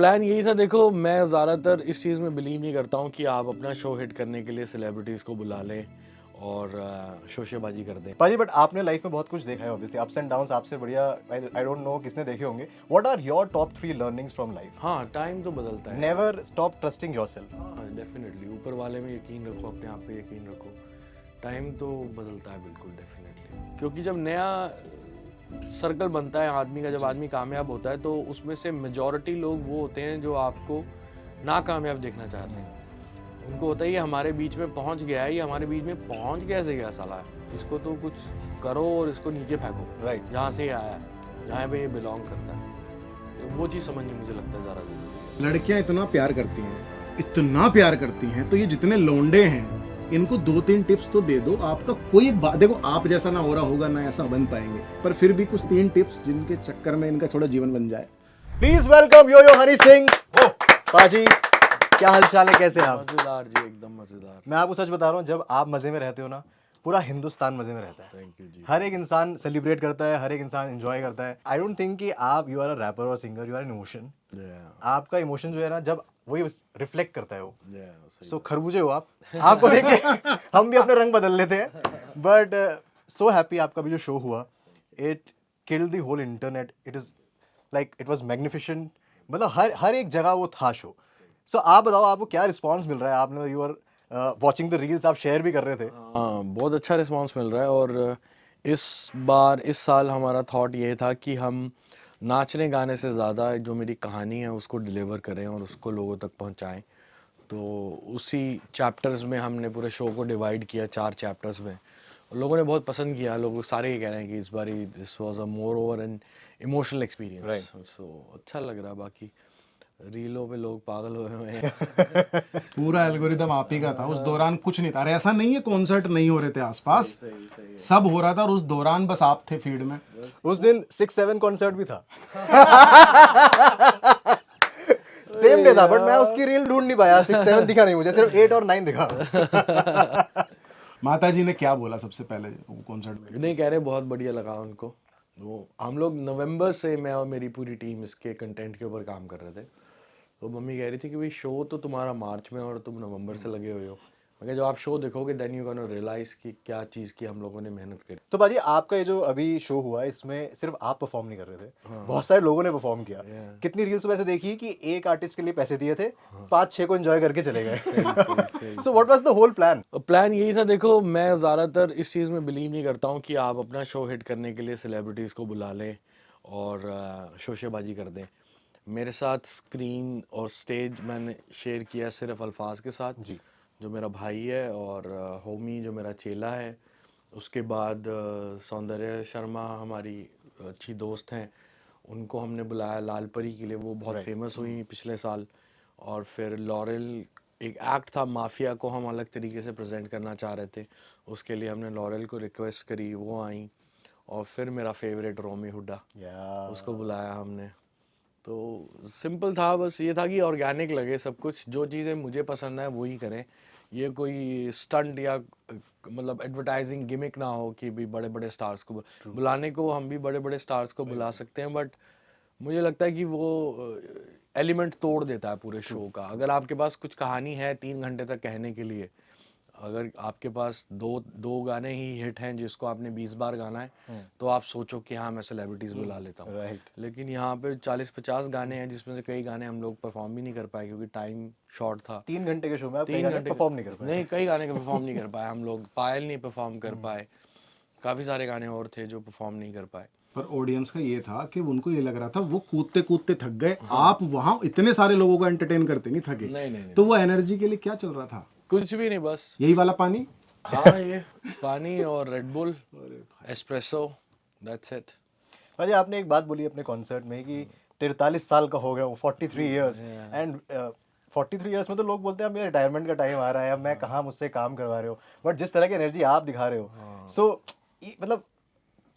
Plan यही था। देखो, मैं ज़्यादातर इस चीज़ में बिलीव नहीं करता हूँ कि आप अपना शो हिट करने के लिए सेलिब्रिटीज़ को बुला लें और शोशेबाजी कर दें। पाजी बट आपने लाइफ में बहुत कुछ देखा है ऑब्वियसली, अप्स एंड डाउन्स आपसे बढ़िया आई डोंट नो किसने देखे होंगे। What are your top 3 learnings from life? हाँ, टाइम तो बदलता है। Never stop trusting yourself. हाँ, डेफिनेटली ऊपर वाले में यकीन रखो, अपने आप पे यकीन रखो। टाइम तो बदलता है बिल्कुल, डेफिनेटली। क्योंकि जब नया सर्कल बनता है आदमी का, जब आदमी कामयाब होता है तो उसमें से मेजॉरिटी लोग वो होते हैं जो आपको नाकामयाब देखना चाहते हैं। उनको होता है ये हमारे बीच में पहुंच गया है, ये हमारे बीच में पहुंच कैसे गया साला, इसको तो कुछ करो और इसको नीचे फेंको, राइट। जहाँ से ये आया है, जहाँ पे ये बिलोंग करता है। तो वो चीज़ समझनी मुझे लगता है ज़्यादा जरूरी है। लड़कियां इतना प्यार करती हैं, इतना प्यार करती हैं, तो ये जितने लौंडे हैं इनको 2-3 टिप्स तो दे दो। आपका कोई एक बात देखो, आप जैसा ना हो रहा होगा ना ऐसा बन पाएंगे, पर फिर भी कुछ 3 टिप्स जिनके चक्कर में इनका थोड़ा जीवन बन जाए। Please welcome yo yo Honey Singh. पाजी क्या हालचाल है, कैसे हैं आप? मज़ेदार जी, एकदम मज़ेदार। मैं आपको सच बता रहा हूँ, जब आप मजे में रहते हो ना, पूरा हिंदुस्तान मजे में रहता है। थैंक यू जी। हर एक इंसान सेलिब्रेट करता है, हर एक इंसान एंजॉय करता है। आई डोंट थिंक कि आप यू आर अ रैपर और singer, you are an emotion. आपका इमोशन जो है ना, जब वही रिफ्लेक्ट करता है वो। सो खरबूजे हो आप। आपको देख के हम भी अपने रंग बदल लेते हैं। बट सो हैप्पी आपका भी जो शो हुआ, it killed the whole internet. It is like it was magnificent. मतलब हर एक जगह वो था शो। सो आप बताओ, आपको क्या रिस्पांस मिल रहा है? आपने you are watching the reels, आप शेयर भी कर रहे थे। हाँ, बहुत अच्छा रिस्पांस मिल रहा है। और इस साल हमारा थॉट ये था कि हम नाचने गाने से ज़्यादा जो मेरी कहानी है उसको डिलीवर करें और उसको लोगों तक पहुंचाएं। तो उसी चैप्टर्स में हमने पूरे शो को डिवाइड किया 4 चैप्टर्स में। लोगों ने बहुत पसंद किया, लोग सारे ये कह रहे हैं कि इस बार this was a more over an emotional experience. So अच्छा लग रहा है। बाकी रीलों पे लोग पागल हुए हुए हैं। पूरा एल्गोरिदम आप ही का था उस दौरान, कुछ नहीं था। अरे ऐसा नहीं है कॉन्सर्ट नहीं हो रहे थे आसपास, सही सब हो रहा था और उस दौरान बस आप थे फीड में। उस दिन 6-7 कॉन्सर्ट भी था। सेम डे था, बट मैं उसकी रील ढूंढ नहीं पाया। 6-7 दिखा नहीं मुझे, सिर्फ 8 और 9 दिखा। माता जी ने क्या बोला सबसे पहले कॉन्सर्ट में? नहीं, कह रहे बहुत बढ़िया लगा उनको। वो हम लोग नवंबर से, मैं और मेरी पूरी टीम इसके कंटेंट के ऊपर काम कर रहे थे। तो मम्मी कह रही थी कि भाई शो तो तुम्हारा मार्च में और तुम नवंबर से लगे हुए हो। मगर जब आप शो देखोगे देन यू गोना रियलाइज कि क्या चीज़ की हम लोगों ने मेहनत करी। तो बाजी, आपका ये जो अभी शो हुआ, इसमें सिर्फ आप परफॉर्म नहीं कर रहे थे, बहुत सारे लोगों ने परफॉर्म किया। कितनी रील्स वैसे देखी कि एक आर्टिस्ट के लिए पैसे दिए थे, 5-6 को एंजॉय करके चले गए। So what was the whole plan? Plan यही था। देखो, मैं ज़्यादातर इस चीज़ में बिलीव नहीं करता हूँ कि आप अपना शो हिट करने के लिए सेलिब्रिटीज़ को बुला लें और शोशेबाजी कर दें। मेरे साथ स्क्रीन और स्टेज मैंने शेयर किया सिर्फ अल्फाज के साथ जी। जो मेरा भाई है, और होमी जो मेरा चेला है। उसके बाद सौंदर्य शर्मा हमारी अच्छी दोस्त हैं, उनको हमने बुलाया लाल परी के लिए, वो बहुत फेमस हुई पिछले साल। और फिर लॉरेल, एक एक्ट था माफिया को हम अलग तरीके से प्रेजेंट करना चाह रहे थे, उसके लिए हमने लॉरेल को रिक्वेस्ट करी, वो आई। और फिर मेरा फेवरेट रोमी हुड्डा, उसको बुलाया हमने। तो सिंपल था, बस ये था कि ऑर्गेनिक लगे सब कुछ, जो चीज़ें मुझे पसंद है वही करें। ये कोई स्टंट या मतलब एडवर्टाइजिंग गिमिक ना हो कि भी बड़े बड़े स्टार्स को बुलाने को, हम भी बड़े बड़े स्टार्स को बुला सकते हैं, बट मुझे लगता है कि वो एलिमेंट तोड़ देता है पूरे शो का। अगर आपके पास कुछ कहानी है 3 घंटे तक कहने के लिए, अगर आपके पास दो गाने ही हिट हैं जिसको आपने 20 बार गाना है, तो आप सोचो कि हाँ मैं सेलिब्रिटीज़ बुला लेता हूँ। लेकिन यहाँ पे 40-50 गाने हैं जिसमें से कई गाने हम लोग परफॉर्म भी नहीं कर पाए क्योंकि टाइम शॉर्ट था। 3 घंटे के शो में आप कई 3 गाने घंटे परफॉर्म नहीं कर पाए। नहीं, कई गाने के परफॉर्म नहीं कर पाए हम लोग। पायल नहीं परफॉर्म कर पाए, काफ़ी सारे गाने और थे जो परफॉर्म नहीं कर पाए। पर ऑडियंस का ये था कि उनको ये लग रहा था वो कूदते कूदते थक गए। आप वहां इतने सारे लोगों को एंटरटेन करते नहीं थके। नहीं, तो वो एनर्जी के लिए क्या चल रहा था? कुछ भी नहीं, बस यही वाला पानी। हाँ, ये पानी और red bull espresso, that's it. भाई, आपने एक बात बोली अपने कॉन्सर्ट में कि 43 साल का हो गया हूँ, 43 इयर्स। एंड 43 इयर्स में तो लोग बोलते हैं अब मेरा रिटायरमेंट का टाइम आ रहा है, अब मैं कहाँ मुझसे काम करवा रहे हो। बट जिस तरह की एनर्जी आप दिखा रहे हो, सो मतलब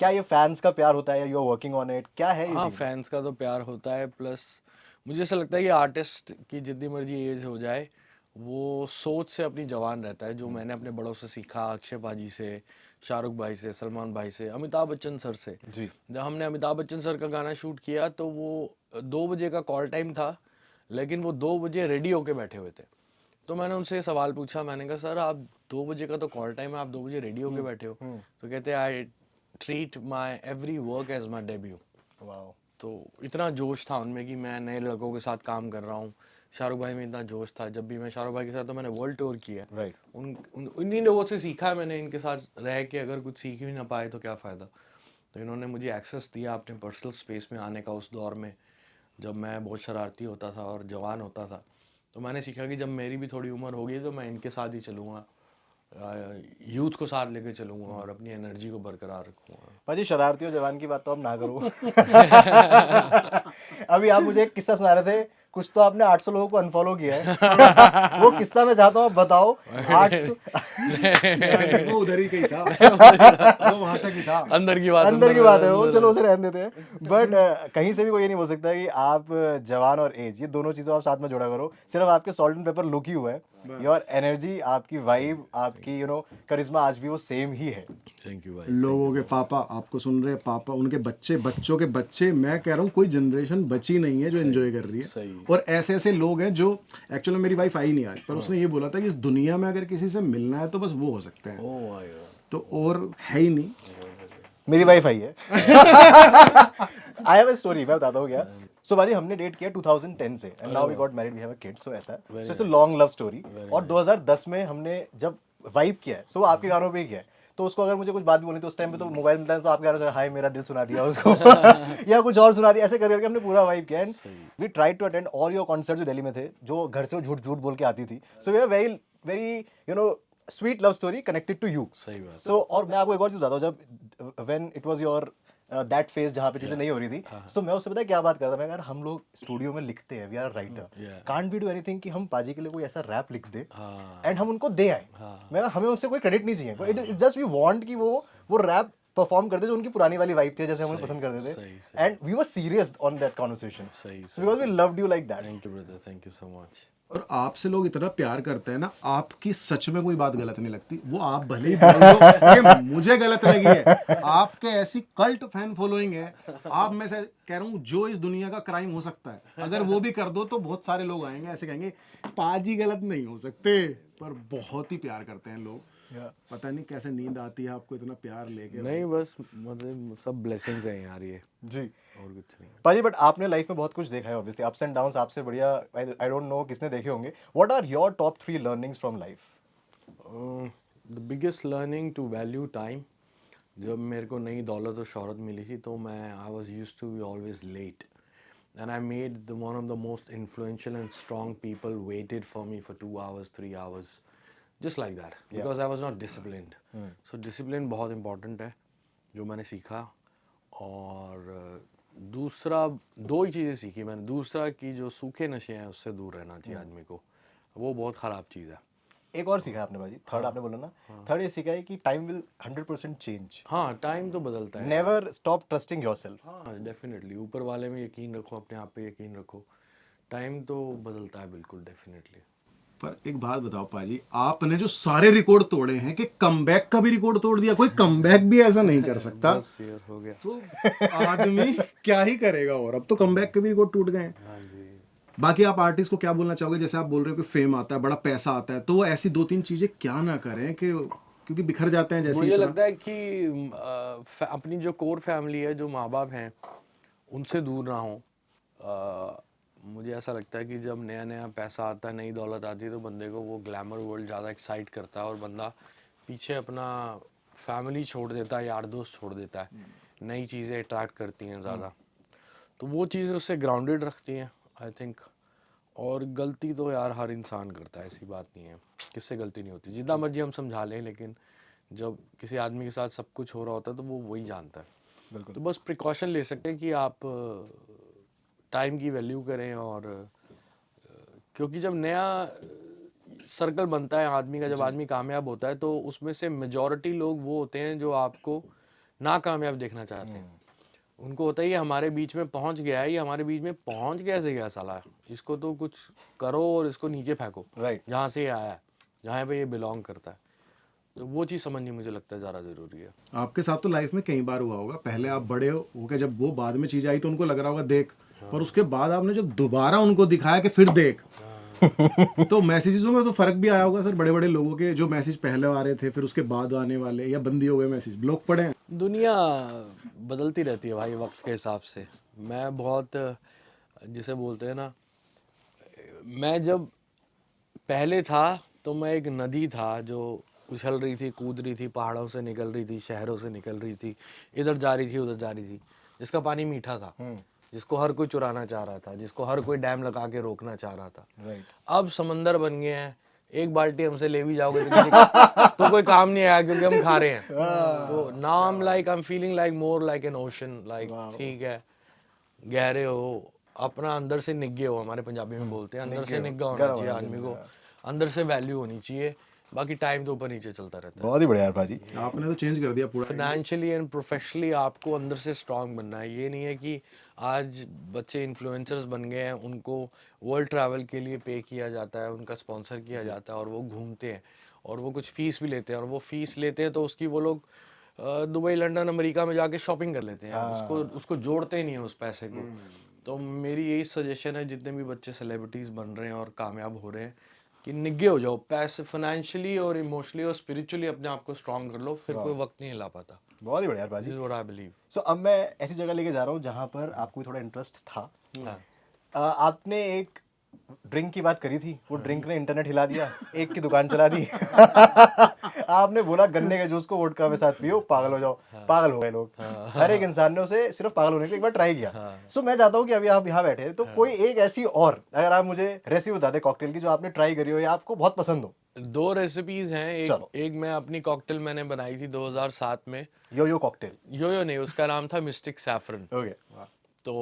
क्या ये फैंस का प्यार होता है या you are working on it, क्या है ये हाँ, सीन? फैंस का तो प्यार होता है, प्लस मुझे ऐसा लगता है कि आर्टिस्ट की जितनी मर्जी एज हो जाए, वो सोच से अपनी जवान रहता है। जो मैंने अपने बड़ों से सीखा, अक्षय पाजी से, शाहरुख भाई से, सलमान भाई से, अमिताभ बच्चन सर से। जी। जब हमने अमिताभ बच्चन सर का गाना शूट किया तो वो 2 बजे का कॉल टाइम था, लेकिन वो 2 बजे रेडी होके बैठे हुए थे। तो मैंने उनसे सवाल पूछा, मैंने कहा सर आप 2 बजे का तो कॉल टाइम है, आप 2 बजे रेडी होके बैठे हो? तो कहते I treat my every work as my debut. Wow. तो इतना जोश था उनमें कि मैं नए लड़कों के साथ काम कर रहा हूँ। शाहरुख भाई में इतना जोश था, जब भी मैं शाहरुख भाई के साथ, तो मैंने वर्ल्ड टूर किया है। राइट। इन्हीं लोगों से सीखा है मैंने, इनके साथ रह के अगर कुछ सीख ही ना पाए तो क्या फ़ायदा। तो इन्होंने मुझे एक्सेस दिया अपने पर्सनल स्पेस में आने का उस दौर में, जब मैं बहुत शरारती होता था और जवान होता था। तो मैंने सीखा कि जब मेरी भी थोड़ी उम्र होगी तो मैं इनके साथ ही चलूँगा, यूथ को साथ लेके चलूँगा और अपनी एनर्जी को बरकरार रखूँगा। भाजी शरारती हो जवान की बात तो अब ना करो। अभी आप मुझे एक किस्सा सुना रहे थे, कुछ तो आपने 800 लोगों को अनफॉलो किया है। वो किस्सा मैं चाहता हूँ आप बताओ। 800 वो उधर ही कहीं था, वो वहां तक ही था। अंदर की बात है वो, चलो उसे रहने देते हैं। बट कहीं से भी कोई ये नहीं बोल सकता कि आप जवान और एज, ये दोनों चीज़ों आप साथ में जोड़ा करो। सिर्फ आपके सॉल्ट एंड पेपर लुक ही हुआ है, योर एनर्जी, आपकी वाइब, आपकी करिश्मा आज भी वो सेम ही है। थैंक यू भाई। लोगों के पापा आपको सुन रहे हैं, पापा उनके बच्चे, बच्चों के बच्चे, मैं कह रहा हूँ कोई जनरेशन बची नहीं है जो एंजॉय कर रही है। सही। और ऐसे ऐसे लोग हैं जो, एक्चुअली मेरी वाइफ आई नहीं आज, पर उसने ये बोला था कि इस दुनिया में अगर किसी से मिलना है तो बस वो हो सकते हैं। Oh my God. तो और है ही नहीं। मेरी वाइफ आई है। आई हैव अ स्टोरी, मैं बताता हूँ क्या। सो बाजी हमने डेट किया 2010 से and now we got married, we have a kid. So ऐसा, so it's a long love story. और 2010 में हमने जब वाइब किया है, सो वो आपके गानों पे ही किया है। तो उसको अगर मुझे कुछ बात भी बोलनी तो उस टाइम पे तो मोबाइल मिलता है तो आपके गानों से हाय मेरा दिल सुना दिया उसको या कुछ और सुना दिया, ऐसे करके हमने पूरा वाइब किया। And we try to attend all your concert जो दिल्ली में थे, जो घर से वो झूठ झूठ बोल के आती थी। So we are very very sweet love story connected to you. सही बात। सो और मैं आपको एक और चीज बताता हूँ, जब when it was your that phase जहाँ पे चीजें नहीं हो रही थी, सो मैं उससे पता है क्या बात करता, मैं यार हम लोग स्टूडियो में लिखते हैं, we are writer, can't we do anything कि हम पाजी के लिए कोई ऐसा रैप लिख दे एंड हम उनको दे आए। मैं हमें उससे कोई क्रेडिट नहीं चाहिए, it is just we want कि वो रैप परफॉर्म करते जो उनकी पुरानी वाली वाइब थी, जैसे हम पसंद करते थे। And we were serious on that conversation because we loved you like that. Thank you brother, thank you so much. और आपसे लोग इतना प्यार करते हैं ना, आपकी सच में कोई बात गलत नहीं लगती। वो आप भले ही बोल दो कि मुझे गलत लगी है, आपके ऐसी कल्ट फैन फॉलोइंग है। आप में से कह रहा हूँ जो इस दुनिया का क्राइम हो सकता है, अगर वो भी कर दो तो बहुत सारे लोग आएंगे ऐसे कहेंगे पाजी गलत नहीं हो सकते, पर बहुत ही प्यार करते हैं लोग। पता नहीं कैसे नींद आती है आपको इतना प्यार लेके। नहीं बस मतलब सब ब्लेसिंग्स हैं यार ये, जी और कुछ नहीं। पाजी, बट आपने लाइफ में बहुत कुछ देखा है ऑब्वियसली, अप्स एंड डाउन्स आपसे बढ़िया आई डोंट नो किसने देखे होंगे। What are your top 3 learnings from life? The biggest learning to value time. जब मेरे को नई दौलत और शोहरत मिली थी तो मैं I was used to be always late and I made one of the most influential and strong people waited for me for 2 hours 3 hours just like that because I was not disciplined. So discipline बहुत important है जो मैंने सीखा। और दूसरा 2 ही चीज़ें सीखी मैंने। दूसरा कि जो सूखे नशे हैं उससे दूर रहना चाहिए आदमी को, वो बहुत ख़राब चीज़ है। एक और सीखा आपने भाजी, थर्ड आपने बोला ना, थर्ड ये सीखा है कि टाइम विल 100% चेंज। हाँ, टाइम तो बदलता है। Never stop trusting yourself. हाँ डेफिनेटली, ऊपर वाले में यकीन रखो, अपने आप पे यकीन रखो। टाइम तो बदलता है बिल्कुल, डेफिनेटली। पर एक बात बताओ पाजी, आपने जो सारे रिकॉर्ड तोड़े हैं कि कमबैक का भी रिकॉर्ड तोड़ दिया, कोई कमबैक भी ऐसा नहीं कर सकता। बस यार हो गया। तो आदमी क्या ही करेगा, और अब तो कमबैक के भी रिकॉर्ड टूट गए हैं। हाँ जी। बाकी आप आर्टिस्ट को क्या बोलना चाहोगे? जैसे आप बोल रहे हो कि फेम आता है, बड़ा पैसा आता है, तो वो ऐसी 2-3 चीजें क्या ना करें कि क्योंकि बिखर जाते हैं जैसे। मुझे लगता है कि अपनी जो कोर फैमिली है, जो माँ बाप हैं, उनसे दूर ना हो। मुझे ऐसा लगता है कि जब नया नया पैसा आता है, नई दौलत आती है, तो बंदे को वो ग्लैमर वर्ल्ड ज़्यादा एक्साइट करता है और बंदा पीछे अपना फैमिली छोड़ देता है, यार दोस्त छोड़ देता है। नई चीज़ें अट्रैक्ट करती हैं ज़्यादा, तो वो चीज़ें उससे ग्राउंडेड रखती हैं आई थिंक। और गलती तो यार हर इंसान करता है, ऐसी बात नहीं है, किससे गलती नहीं होती, जितना मर्जी हम समझा लें, लेकिन जब किसी आदमी के साथ सब कुछ हो रहा होता है तो वो वही जानता है। बिल्कुल। तो बस प्रिकॉशन ले सकते हैं कि आप टाइम की वैल्यू करें। और क्योंकि जब नया सर्कल बनता है आदमी का, जब आदमी कामयाब होता है, तो उसमें से मेजॉरिटी लोग वो होते हैं जो आपको नाकामयाब देखना चाहते हैं। उनको होता है ये हमारे बीच में पहुंच गया है, ये हमारे बीच में पहुंच कैसे गया साला, इसको तो कुछ करो और इसको नीचे फेंको, राइट, जहाँ से ये आया है, जहाँ पे ये बिलोंग करता है। तो वो चीज़ समझनी मुझे लगता है ज़्यादा ज़रूरी है। आपके साथ तो लाइफ में कई बार हुआ होगा, पहले आप बड़े हो के जब वो बाद में चीज़ आई तो उनको लग रहा होगा देख पर उसके बाद आपने जब दोबारा उनको दिखाया कि फिर देख, तो मैसेजेस में तो फर्क भी आया होगा सर, बड़े बड़े लोगों के जो मैसेज पहले आ रहे थे फिर उसके बाद आने वाले, या बंदी हो गए मैसेज, ब्लॉक पड़े हैं? दुनिया बदलती रहती है भाई वक्त के हिसाब से। मैं बहुत, जिसे बोलते हैं ना, मैं जब पहले था तो मैं एक नदी था जो उछल रही थी, कूद रही थी, पहाड़ों से निकल रही थी, शहरों से निकल रही थी, इधर जा रही थी उधर जा रही थी, जिसका पानी मीठा था, जिसको हर कोई चुराना चाह रहा था, जिसको हर कोई डैम लगा के रोकना चाह रहा था। अब समंदर बन गए हैं, एक बाल्टी हमसे ले भी जाओगे तो कोई काम नहीं आया क्योंकि हम खा रहे हैं। तो now I am feeling like more like an ocean, like ठीक है, गहरे हो, अपना अंदर से निग्गे हो, हमारे पंजाबी में बोलते हैं, अंदर से निग्गा होना चाहिए आदमी को, अंदर से वैल्यू होनी चाहिए, बाकी टाइम तो ऊपर नीचे चलता रहता है। बहुत ही बढ़िया यार भाजी, आपने तो चेंज कर दिया पूरा। फाइनेंशियली एंड प्रोफेशनली आपको अंदर से स्ट्रांग बनना है। ये नहीं है कि आज बच्चे इन्फ्लुएंसर्स बन गए हैं, उनको वर्ल्ड ट्रैवल के लिए पे किया जाता है, उनका स्पॉन्सर किया जाता है और वो घूमते हैं और वो कुछ फीस भी लेते हैं, और वो फीस लेते हैं तो उसकी वो लोग दुबई, लंदन, अमेरिका में जाके शॉपिंग कर लेते हैं, उसको जोड़ते ही नहीं है उस पैसे को। तो मेरी यही सजेशन है, जितने भी बच्चे सेलिब्रिटीज़ बन रहे हैं और कामयाब हो रहे हैं, कि निग्गे हो जाओ, पैसे फाइनेंशियली और इमोशनली और स्पिरिचुअली अपने आप को स्ट्रांग कर लो, फिर कोई वक्त नहीं हिला पाता। बहुत ही बढ़िया यार भाजी। This is what I believe. So अब मैं ऐसी जगह लेके जा रहा हूँ जहाँ पर आपको भी थोड़ा इंटरेस्ट था। आपने एक ड्रिंक की बात करी थी, वो ड्रिंक ने इंटरनेट हिला दिया, एक की दुकान चला दी। आपने बोला गन्ने के जूस को वोडका में साथ पियो, पागल हो जाओ, पागल हो गए लोग। हर एक इंसान ने उसे सिर्फ पागल होने के लिए एक बार ट्राई किया। सो मैं चाहता हूँ कि अभी आप यहाँ बैठे हैं तो कोई एक ऐसी और, अगर आप मुझे रेसिपी बता दें कॉकटेल की जो आपने ट्राई करी हो या आपको बहुत पसंद हो। 2 रेसिपीज हैं। एक मैं अपनी कॉकटेल मैंने बनाई थी 2007 में, यो कॉकटेल। यो नहीं, उसका नाम था मिस्टिक सैफरन। ओके। तो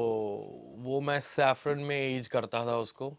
वो मैं सैफरन में एज करता था उसको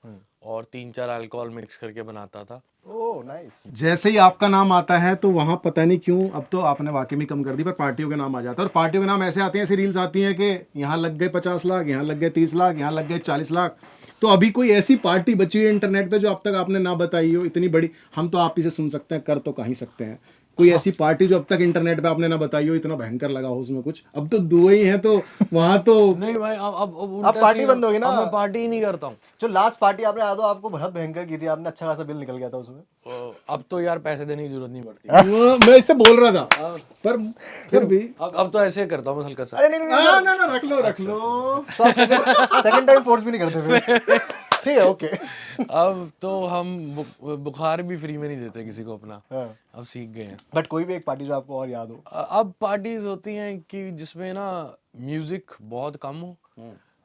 और 3-4 अल्कोहल मिक्स करके बनाता था। Oh nice. जैसे ही आपका नाम आता है तो वहाँ पता नहीं क्यों, अब तो आपने वाकई में कम कर दी, पर पार्टियों के नाम आ जाता है, और पार्टियों के नाम ऐसे आते हैं, ऐसी रील्स आती हैं कि यहाँ लग गए 50 लाख, यहाँ लग गए 30 लाख, यहाँ लग गए 40 लाख। तो अभी कोई ऐसी पार्टी बची हुई है इंटरनेट पे जो अब तक आपने ना बताई हो, इतनी बड़ी, हम तो आप ही से सुन सकते हैं, कर तो कहीं सकते हैं, कोई ऐसी पार्टी जो अब तक इंटरनेट पे आपने ना बताई हो, इतना भयंकर लगा हो उसमें कुछ? अब तो 2 ही हैं तो वहां तो नहीं भाई, अब पार्टी बंद होगी ना। अब मैं पार्टी ही नहीं करता हूँ। जो लास्ट पार्टी आपने याद हो, आपको बहुत भयंकर की थी, आपने अच्छा खासा बिल निकल गया था उसमें। अब तो यार पैसे देने की जरूरत नहीं पड़ती। मैं इससे बोल रहा था, पर फिर भी अब तो ऐसे करता हूँ हल्का सा। अरे नहीं ना रख लो सेकंड टाइम फोर्स भी नहीं करते फिर। ठीक है, ओके। अब तो हम बुखार भी फ्री में नहीं देते किसी को अपना, अब सीख गए हैं। बट कोई भी एक पार्टी जो आपको और याद हो? अब पार्टीज होती हैं कि जिसमें ना म्यूजिक बहुत कम हो,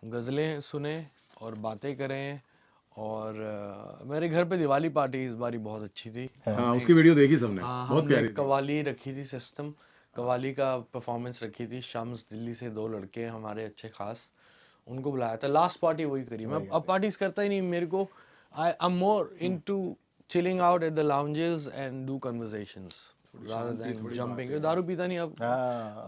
गजलें सुने और बातें करें। और मेरे घर पे दिवाली पार्टी इस बारी बहुत अच्छी थी। हाँ, उसकी वीडियो देखी सबने, बहुत प्यारी थी। कवाली रखी थी, सिस्टम कवाली का परफॉर्मेंस रखी थी। शम्स दिल्ली से 2 लड़के हमारे अच्छे खास, उनको बुलाया था। लास्ट पार्टी वही करी। मैं अब पार्टीज करता ही नहीं, मेरे को I am more into chilling out at the lounges and do conversations rather than jumping। दारू पीता नहीं अब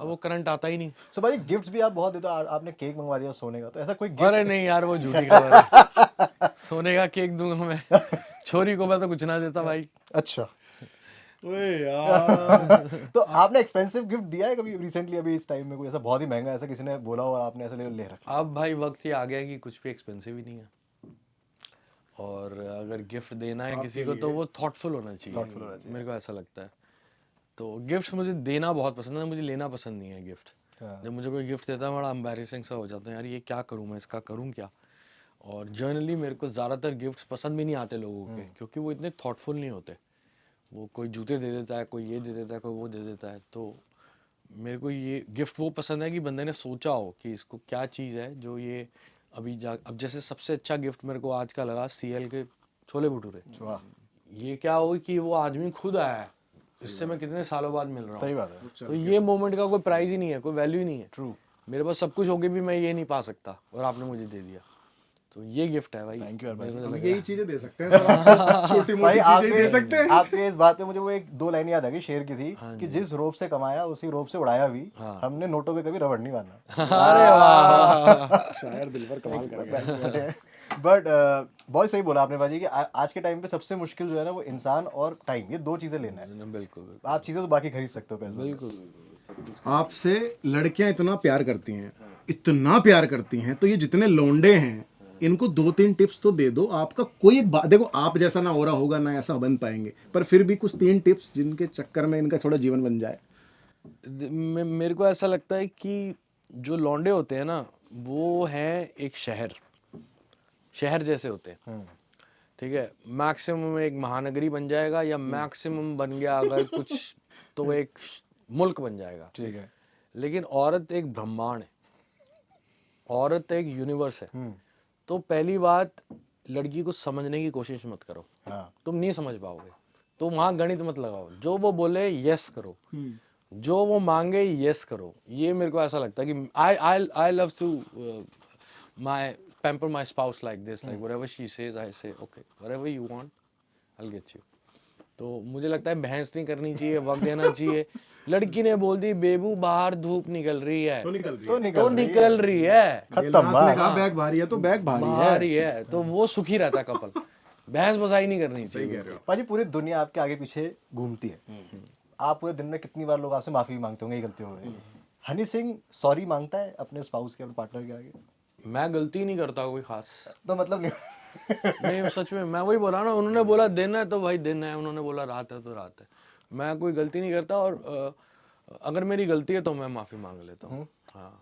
वो करंट आता ही नहीं। सो भाई गिफ्ट्स भी आप बहुत देते हो, आपने केक मंगवा दिया सोने का, तो ऐसा कोई गिफ्ट? अरे नहीं यार, वो झूठी खबर है। सोने का केक दूंगा मैं, छोरी को मैं तो कुछ ना देता भाई। अच्छा। ओए यार तो आपने एक्सपेंसिव गिफ्ट दिया है कभी रिसेंटली, अभी इस टाइम में कोई ऐसा बहुत ही महंगा, ऐसा किसी ने बोला और आपने ऐसा ले रखा? अब भाई वक्त ही आ गया कि कुछ भी एक्सपेंसिव ही नहीं है, और अगर गिफ्ट देना है किसी को तो वो थॉटफुल होना चाहिए, मेरे को ऐसा लगता है। तो गिफ्ट्स मुझे देना बहुत पसंद है, मुझे लेना पसंद नहीं है गिफ्ट। जब मुझे कोई गिफ्ट देता है बड़ा एम्बैरेसिंग सा हो जाता है, यार ये क्या करूँ मैं, इसका करूँ क्या। और जनरली मेरे को ज़्यादातर गिफ्ट्स पसंद भी नहीं आते लोगों के, क्योंकि वो इतने थॉटफुल नहीं होते। वो कोई जूते दे देता है, कोई ये दे देता है, कोई वो दे देता है। तो मेरे को ये गिफ्ट वो पसंद है कि बंदे ने सोचा हो कि इसको क्या चीज़ है जो ये अब जैसे सबसे अच्छा गिफ्ट मेरे को आज का लगा CL के छोले भटूरे। ये क्या हो कि वो आदमी खुद आया है, इससे मैं कितने सालों बाद मिल रहा हूँ। सही बात है। तो ये मोमेंट का कोई प्राइस ही नहीं है, कोई वैल्यू ही नहीं है। ट्रू। मेरे पास सब कुछ होके भी मैं ये नहीं पा सकता और आपने मुझे दे दिया, तो ये गिफ्ट है भाई। थैंक यू भाई। हम यही चीजें दे सकते हैं, छोटी मोटी चीजें दे सकते हैं। आपके इस बात पे मुझे वो 1-2 लाइन याद आ गई शेर की थी कि जिस रोप से कमाया उसी रोप से उड़ाया भी, हमने नोटों पे कभी रबड़ नहीं बांधा। अरे वाह, शायर दिलवर कमाल कर गया। बट बहुत सही बोला आपने बाजी कि आज के टाइम पे सबसे मुश्किल जो है ना वो इंसान और टाइम, ये 2 चीजें लेना है। बिल्कुल। आप चीजें तो बाकी खरीद सकते हो पैसे। बिल्कुल। आपसे लड़कियां इतना प्यार करती हैं, इतना प्यार करती हैं तो ये जितने लौंडे हैं इनको 2-3 टिप्स तो दे दो। आपका कोई एक बात, देखो आप जैसा ना हो रहा होगा ना ऐसा बन पाएंगे, पर फिर भी कुछ 3 टिप्स जिनके चक्कर में इनका थोड़ा जीवन बन जाए। मेरे को ऐसा लगता है कि जो लौंडे होते हैं ना वो हैं एक शहर जैसे होते हैं, ठीक है। मैक्सिमम एक महानगरी बन जाएगा या मैक्सिमम बन गया अगर कुछ तो एक मुल्क बन जाएगा, ठीक है। लेकिन औरत एक ब्रह्मांड है, औरत एक यूनिवर्स है। तो पहली बात, लड़की को समझने की कोशिश मत करो, तुम नहीं समझ पाओगे। तो वहाँ गणित मत लगाओ, जो वो बोले यस करो, जो वो मांगे यस करो। ये मेरे को ऐसा लगता है कि I love to my pamper my spouse like this, like whatever she says I say okay, whatever you want I'll get you। तो मुझे लगता है बहस नहीं करनी चाहिए, वक्त देना चाहिए। लड़की ने बोल दी बेबू बाहर धूप निकल रही है तो निकल रही तो है, निकल रही है, खत्म ने कहा बैग भारी है तो बैग भारी है, तो वो सुखी रहता कपल। बहस बसाई नहीं करनी चाहिए। पाजी पूरी दुनिया आपके आगे पीछे घूमती है, आप पूरे दिन में कितनी बार लोग आपसे माफी मांगते होंगे ये गलती हो गई। हनी सिंह सॉरी मांगता है अपने स्पाउस के, अपने पार्टनर के आगे? मैं गलती नहीं करता कोई खास, तो मतलब नहीं नहीं सच में मैं वही बोला ना, उन्होंने बोला दिन है तो भाई दिन है, उन्होंने बोला रात है तो रात है। मैं कोई गलती नहीं करता, और अगर मेरी गलती है तो मैं माफी मांग लेता हूँ। हाँ,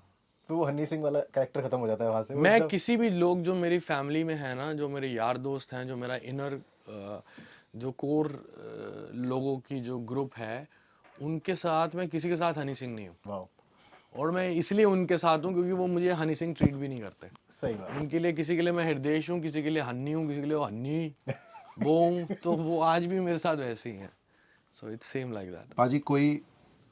तो वो हनी सिंह वाला कैरेक्टर खत्म हो जाता है वहां से। मैं किसी भी लोग जो मेरी फैमिली में है ना, जो मेरे यार दोस्त हैं, जो मेरा इनर जो कोर लोगों की जो ग्रुप है, उनके साथ मैं किसी के साथ हनी सिंह नहीं हूँ। और मैं इसलिए उनके साथ हूँ क्योंकि वो मुझे हनी सिंह ट्रीट भी नहीं करते। सही बात। उनके लिए किसी के लिए मैं हृदय हूँ, किसी के लिए हन्नी हूँ, किसी के लिए वो हन्नी वो हूँ, तो वो आज भी मेरे साथ वैसे ही हैं। So it's same like that. पाजी कोई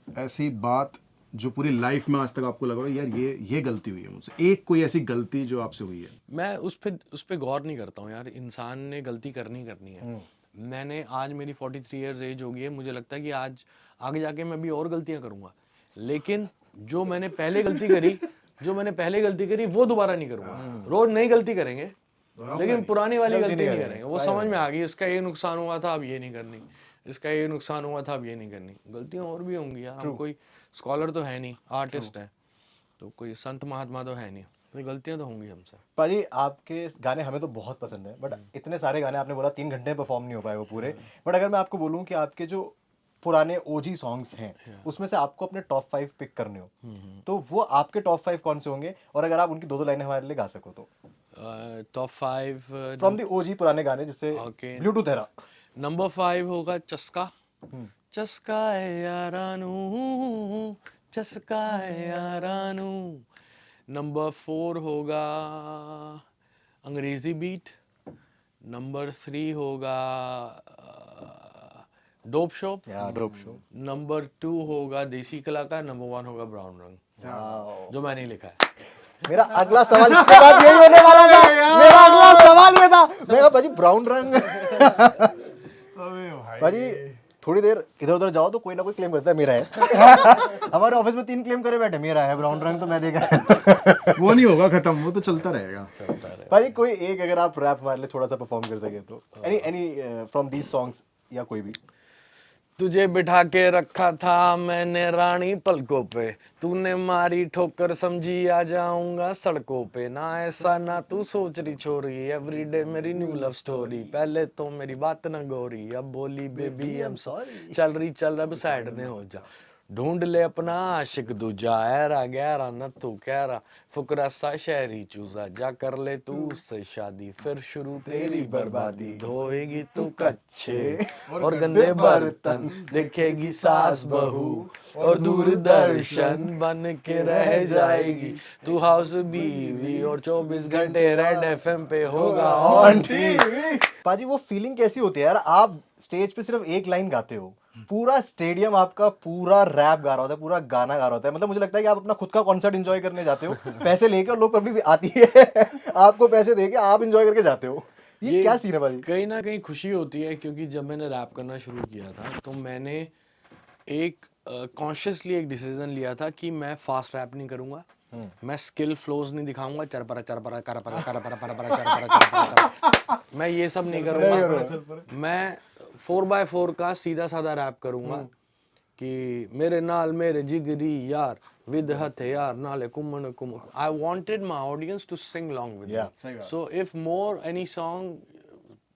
ऐसी बात जो पूरी लाइफ में आज तक आपको लग रहा है यार ये गलती हुई है मुझसे, एक कोई ऐसी गलती जो आपसे हुई है? मैं उस पे गौर नहीं करता हूँ यार, इंसान ने गलती करनी है। मैंने आज मेरी 43 ईयर्स एज हो गई है, मुझे लगता है कि आज आगे जाके मैं भी और गलतियां करूंगा, लेकिन जो मैंने पहले गलती करी वो दोबारा नहीं करूंगा। रोज नई गलती करेंगे लेकिन पुरानी वाली गलती नहीं करेंगे। वो समझ में आ गई, इसका ये नुकसान हुआ था अब ये नहीं करनी, इसका ये नुकसान हुआ था अब ये नहीं करनी। गलतियां और भी होंगी यार, हम कोई स्कॉलर तो है नहीं, आर्टिस्ट है, तो कोई संत महात्मा तो है नहीं, तो गलतियां तो होंगी हमसे। पाजी आपके गाने हमें तो बहुत पसंद है, बट इतने सारे गाने आपने बोला 3 घंटे परफॉर्म नहीं हो पाए वो पूरे, बट अगर मैं आपको बोलूं कि आपके जो पुराने ओजी सॉन्ग्स हैं उसमें से आपको अपने टॉप 5 पिक करने हो, तो वो आपके टॉप 5 कौन से होंगे? और अगर आप उनकी 2-2 लाइनें हमारे लिए गा सको तो। टॉप 5 फ्रॉम द ओजी पुराने गाने, जिससे ब्लूटूथ एरा। नंबर 5 होगा चस्का। चस्का है यारानू, चस्का है यारानू। नंबर 4 होगा अंग्रेजी बीट। नंबर 3 होगा डोप शो। नंबर 2 होगा देसी कलाकार। नंबर 1 होगा ब्राउन रंग, जो मैंने लिखा है। मेरा अगला सवाल इसके बाद यही होने वाला था। मेरा अगला सवाल ये था, मैं कहा भाजी ब्राउन रंग। भाजी थोड़ी देर इधर उधर जाओ तो कोई ना कोई क्लेम करता है मेरा है। हमारे ऑफिस में 3 क्लेम करे बैठे, मेरा है ब्राउन रंग, तो मैं देखा। वो नहीं होगा खत्म, वो तो चलता रहेगा। भाजी कोई एक अगर आप रैप हमारे लिए थोड़ा सा परफॉर्म कर सके तो, एनी फ्रॉम दीज सॉन्ग्स या कोई भी। तुझे बिठा के रखा था मैंने रानी पलकों पे, तूने मारी ठोकर समझी आ जाऊंगा सड़कों पे। ना ऐसा ना तू सोच रही छोरी, एवरीडे मेरी न्यू लव स्टोरी। पहले तो मेरी बात न गोरी, अब बोली बेबी आई एम सॉरी। चल रही चल अब साइड में हो जा, ढूंढ ले अपना आशिक दूजा। ऐरा गहरा न तू कह रहा, फुकरा सा शहरी चूजा। जा कर ले तू उससे शादी, फिर शुरू तेरी बर्बादी। धोएगी तू कच्चे और गंदे बर्तन, देखेगी सास बहू और दूरदर्शन। बन के रह जाएगी तू हाउस बीवी, और 24 घंटे रेड एफएम पे होगा ऑन टीवी। पाजी वो फीलिंग कैसी होती है यार, आप स्टेज पे सिर्फ एक लाइन गाते हो, पूरा स्टेडियम आपका पूरा रैप गा रहा होता है, पूरा गाना गा रहा होता है। मतलब मुझे लगता है कि आप अपना खुद का कॉन्सर्ट एंजॉय करने जाते हो, पैसे लेके, और लोग पब्लिक आती है आपको पैसे देके, आप एंजॉय करके जाते हो। ये क्या सीन है भाई? कहीं ना कहीं खुशी होती है, क्योंकि जब मैंने रैप करना शुरू किया था तो मैंने एक कॉन्शियसली एक डिसीजन लिया था कि मैं फास्ट रैप नहीं करूंगा, मैं स्किल फ्लोज नहीं दिखाऊंगा, चरपरा चरपरा करपरा करपरा परपरा चरपरा चरपरा, मैं ये सब नहीं करूंगा। मैं 4x4 का सीधा साधा रैप करूंगा, कि मेरे नाल मेरे जिगरी यार विद हथियार नाले कुमन कुम I wanted my audience to sing along with Yeah, me. So if more any song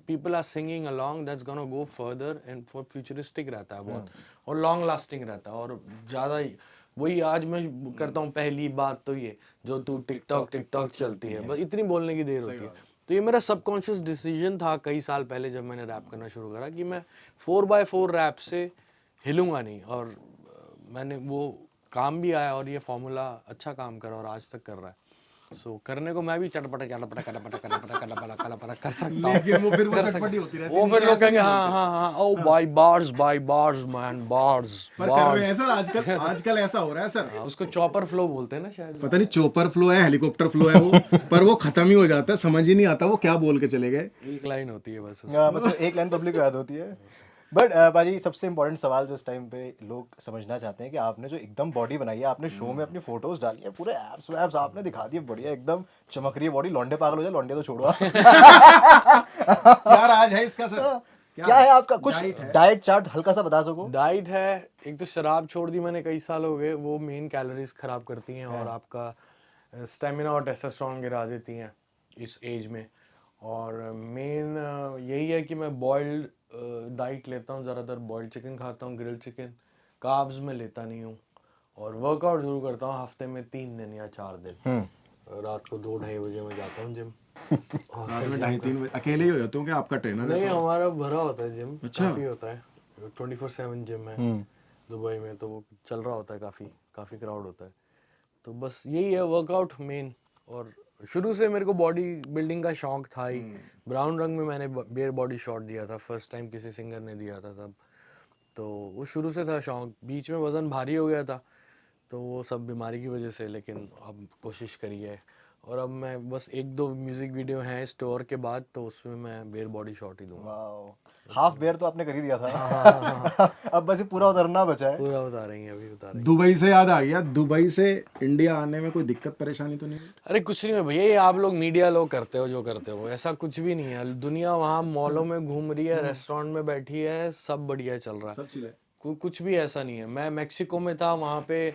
people are singing along, that's gonna go further and for futuristic रहता है बहुत और long lasting रहता है और ज़्यादा ही वही आज मैं करता हूँ पहली बात तो ये जो तू टिकटॉक टिकटॉक चलती है बस इतनी बोलने की देर होती है तो ये मेरा सबकॉन्शियस डिसीजन था कई साल पहले जब मैंने रैप करना शुरू करा कि मैं 4x4 रैप से हिलूंगा नहीं और मैंने वो काम भी आया और ये फॉर्मूला अच्छा काम करा और आज तक कर रहा है सो करने को मैं भी चटपटा चटपटा चटपटा चटपटा चटपटा कर सकता हूँ लेकिन वो फिर वो चटपटी होती रहती वो है, फिर नीचे लोग ऐसे कहेंगे नहीं हाँ बोलते। हाँ हाँ ओ बाय बार्स मैन बार्स पर कर रहे हैं सर आजकल ऐसा हो रहा है सर। उसको चॉपर फ्लो बोलते हैं ना शायद पता नहीं चोपर फ्लो है हेलीकॉप्टर फ्लो है वो पर वो खत्म ही हो जाता है, समझ ही नहीं आता वो क्या बोल के चले गए। एक लाइन होती है बस हाँ, बस वो एक लाइन पब्लिक को याद होती है। बट बाजी सबसे इंपॉर्टेंट सवाल जो इस टाइम पे लोग समझना चाहते हैं कि आपने जो एकदम बॉडी बनाई है, आपने शो में अपनी फोटोज डाली है, पूरे एब्स वैब्स आपने दिखा दिए, बढ़िया एकदम चमक रही है बॉडी। लौंडे पागल हो जाए, लौंडे तो छोड़ो आप। क्या राज है इसका सर? क्या है आपका कुछ डाइट चार्ट हल्का सा बता सको? डाइट है एक तो शराब छोड़ दी मैंने कई साल हो गए वो मेन कैलोरीज खराब करती हैं और आपका स्टेमिना और टेस्टोस्टेरोन गिरा देती हैं इस एज में और मेन यही है कि मैं बॉइल्ड डाइट लेता हूँ ज़्यादातर बॉइल्ड चिकन खाता हूँ ग्रिल चिकन कार्ब्स में लेता नहीं हूँ और वर्कआउट जरूर करता हूँ हफ्ते में 3 दिन या 4 दिन रात को 2-2:30 बजे मैं जाता हूँ जिम रात में 2:30-3 बजे अकेले ही हो जाते हो क्या? आपका ट्रेनर नहीं है? हमारा भरा होता है जिम काफ़ी होता है 24/7 जिम है दुबई में तो वो चल रहा होता है काफ़ी क्राउड होता है तो बस यही है वर्कआउट मेन और शुरू से मेरे को बॉडी बिल्डिंग का शौक था ही ब्राउन रंग में मैंने बेयर बॉडी शॉट दिया था फर्स्ट टाइम किसी सिंगर ने दिया था तब तो वो शुरू से था शौक बीच में वज़न भारी हो गया था तो वो सब बीमारी की वजह से लेकिन अब कोशिश करी है और अब मैं बस 1-2 म्यूजिक वीडियो हैं स्टोर के बाद तो उसमें मैं बेयर बॉडी शॉट ही दूंगा हाफ बेयर तो आपने कर ही दिया था। अब बस ये पूरा उतरना बचा है। पूरा बता रही हैं अभी बता रही हैं। दुबई से याद आ गया, दुबई से इंडिया आने में कोई दिक्कत परेशानी तो नहीं हुई? अरे कुछ नहीं है भैया ये आप लोग मीडिया लोग करते हो जो करते हो ऐसा कुछ भी नहीं है दुनिया वहाँ मॉलों में घूम रही है रेस्टोरेंट में बैठी है सब बढ़िया चल रहा है सब चीज़ है। कुछ भी ऐसा नहीं है मैं मैक्सिको में था वहाँ पे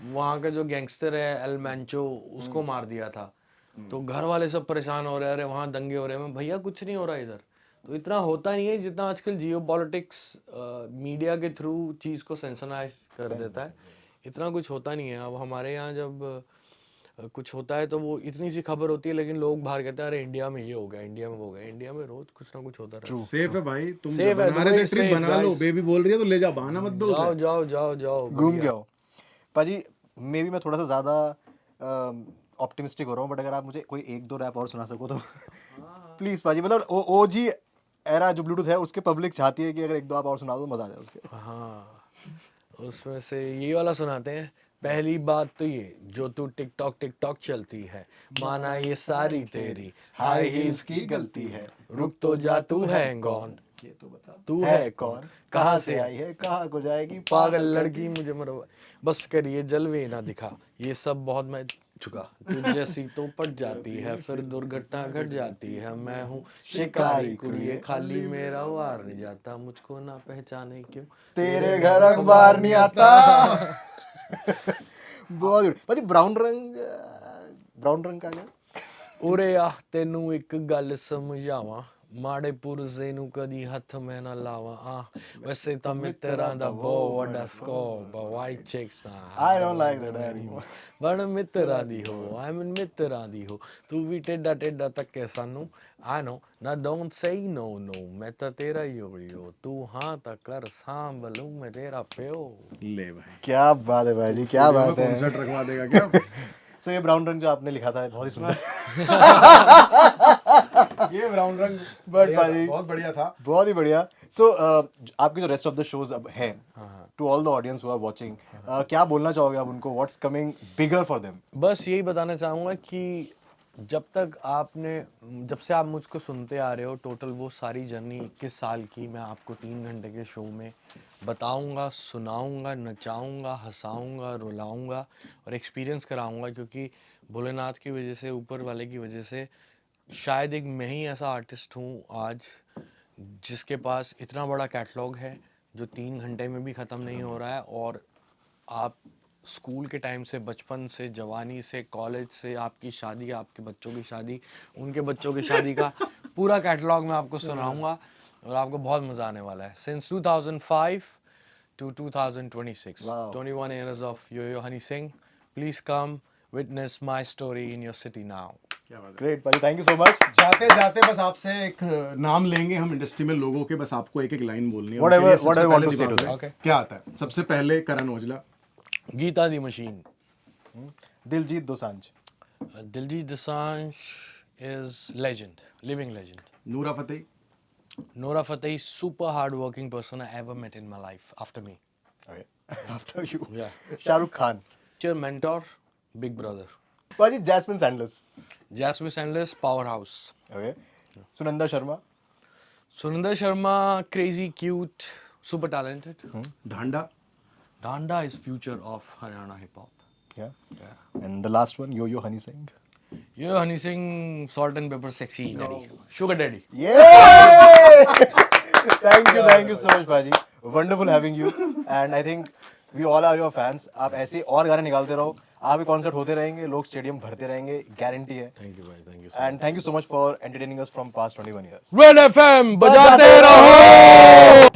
वहाँ का जो गैंगस्टर है एल मैंचो उसको मार दिया था तो घर वाले सब परेशान हो रहे हैं अरे वहाँ दंगे हो रहे हैं भैया कुछ नहीं हो रहा इधर तो इतना होता नहीं है जितना आजकल जियो पॉलिटिक्स मीडिया के थ्रू चीज़ को सेंसनाइज कर देता है इतना कुछ होता नहीं है अब हमारे यहाँ जब कुछ होता है तो वो इतनी सी खबर होती है लेकिन लोग बाहर कहते हैं अरे इंडिया में ये हो गया इंडिया में वो हो गया इंडिया में रोज कुछ ना कुछ होता रहता है सेफ है भाई, तुम Safe है, बना रहे थे दुबई ट्रिप safe, बना लो, guys. बेबी बोल रही है तो ले जाओ, बहाना मत दो जाओ उसे। जाओ जाओ जाओ घूम बढ़िया। के आओ। पाजी मे भी मैं थोड़ा सा ज़्यादा ऑप्टिमिस्टिक हो रहा हूँ बट अगर आप मुझे कोई 1-2 रैप और सुना सको तो प्लीज़ पाजी। मतलब ओजी एरा जो ब्लूटूथ है उसके पब्लिक चाहती है कि अगर 1-2 आप और सुना दो मज़ा आ जाए उसके। हाँ उसमें से ये वाला सुनाते हैं पहली बात तो ये जो तू टिकटॉक चलती है माना ये सारी तेरी हाई हील्स की गलती है रुक तो जा तू है गॉन ये तो बता। तू है कौन कहाँ से आई आई है कहाँ को जाएगी पागल लड़की मुझे मरवा बस करिए जलवे ना दिखा ये सब बहुत मैं चुका तुझ जैसी तो पट जाती है फिर दुर्घटना घट जाती है मैं हूँ शिकारी कुड़िए खाली मेरा वार नहीं जाता मुझको ना पहचाने क्यों तेरे घर अखबार नहीं आता। बहुत भाई ब्राउन रंग का क्या? ਉਰੇ ਆ ਤੈਨੂੰ ਇੱਕ ਗੱਲ ਸਮਝਾਵਾਂ ਮਾੜੇ ਪੁਰਜ਼ੇ ਨੂੰ ਕਦੀ ਹੱਥ ਮੈਂ ਨਾ ਲਾਵਾਂ ਆ ਵੈਸੇ ਤਾਂ ਮਿੱਤਰਾਂ ਦਾ ਬਹੁਤ ਵੱਡਾ ਸਕੋਪ ਵਾਈਟ ਚਿਕਸ ਨਾ I don't like that anymore. ਬਣ ਮਿੱਤਰਾਂ ਦੀ ਹੋ ਆਈ ਮੀਨ ਮਿੱਤਰਾਂ ਦੀ ਹੋ ਤੂੰ ਵੀ ਟੇਡਾ ਤੱਕੇ ਸਾਨੂੰ ਆ ਨੋ ਨਾ ਡੋਨਟ ਸੇ ਨੋ ਮੈਂ ਤਾਂ ਤੇਰਾ ਹੀ ਹੋ ਤੂੰ ਹਾਂ ਤਾਂ ਕਰ ਸਾਂਭ ਲੂੰ मैं तेरा प्यो ले भाई, क्या बात है भाई जी, क्या बात है। कॉन्सर्ट रखवा देगा क्या? सो ये ब्राउन रंग जो आपने लिखा था बहुत ही सुंदर। ये ब्राउन रंग बट भाई बहुत बढ़िया था। बहुत ही बढ़िया। सो आपके जो रेस्ट ऑफ द शोज अब हैं to all the audience who are watching, क्या बोलना चाहोगे आप उनको? What's coming bigger for them? बस यही बताना चाहूँगा कि जब तक जब से आप मुझको सुनते आ रहे हो टोटल वो सारी जर्नी 21 साल की मैं आपको 3 घंटे के शो में बताऊंगा, सुनाऊंगा, नचाऊंगा, हंसाऊंगा, रुलाऊंगा और एक्सपीरियंस कराऊंगा क्योंकि भोलेनाथ की वजह से ऊपर वाले की वजह से शायद एक मैं ही ऐसा आर्टिस्ट हूँ आज जिसके पास इतना बड़ा कैटलॉग है जो 3 घंटे में भी ख़त्म नहीं हो रहा है, और आप स्कूल के टाइम से, बचपन से, जवानी से, कॉलेज से, आपकी शादी, आपके बच्चों की शादी, उनके बच्चों की शादी का पूरा कैटलॉग मैं आपको सुनाऊंगा और आपको बहुत मज़ा आने वाला है। Since 2005 to 2026, Wow. 21 years of Yo-Yo Honey Singh. Please come witness my story in your city now. Great पाजी, थैंक यू सो मच। जाते जाते बस आपसे एक नाम लेंगे हम इंडस्ट्री में लोगों के, बस आपको एक एक लाइन बोलनी है। Whatever- उनके लिए whatever सबसे you want पहले to say to दिमाग में them. Okay. क्या आता है? सबसे पहले करण औजला, गीता दी machine. Diljit Dosanjh, Diljit Dosanjh is legend, living legend. Nora Fatehi, Nora Fateh, super hard-working person I ever met in my life after me. After you, Yeah. Shahrukh Khan, Your mentor, big brother. पाजी Jasmine Sandlas, Jasmine Sanders, powerhouse. Okay, Sunanda Sharma, Suninder Sharma, crazy, cute, super talented. Dhanda, Danda is future of Haryana hip hop. या Yeah. And the last one yo Honey Singh. Yo, Honey Singh, salt and pepper, sexy daddy, sugar daddy. Thank you so much पाजी, wonderful having you, and I think we all are your fans. आप ऐसे और गाने निकालते रहो, आपके concert होते रहेंगे, लोग स्टेडियम भरते रहेंगे, गारंटी है। Thank you, bhai. Thank you so and thank you so much for entertaining us from past 21 years। much. Red FM, बजाते रहो.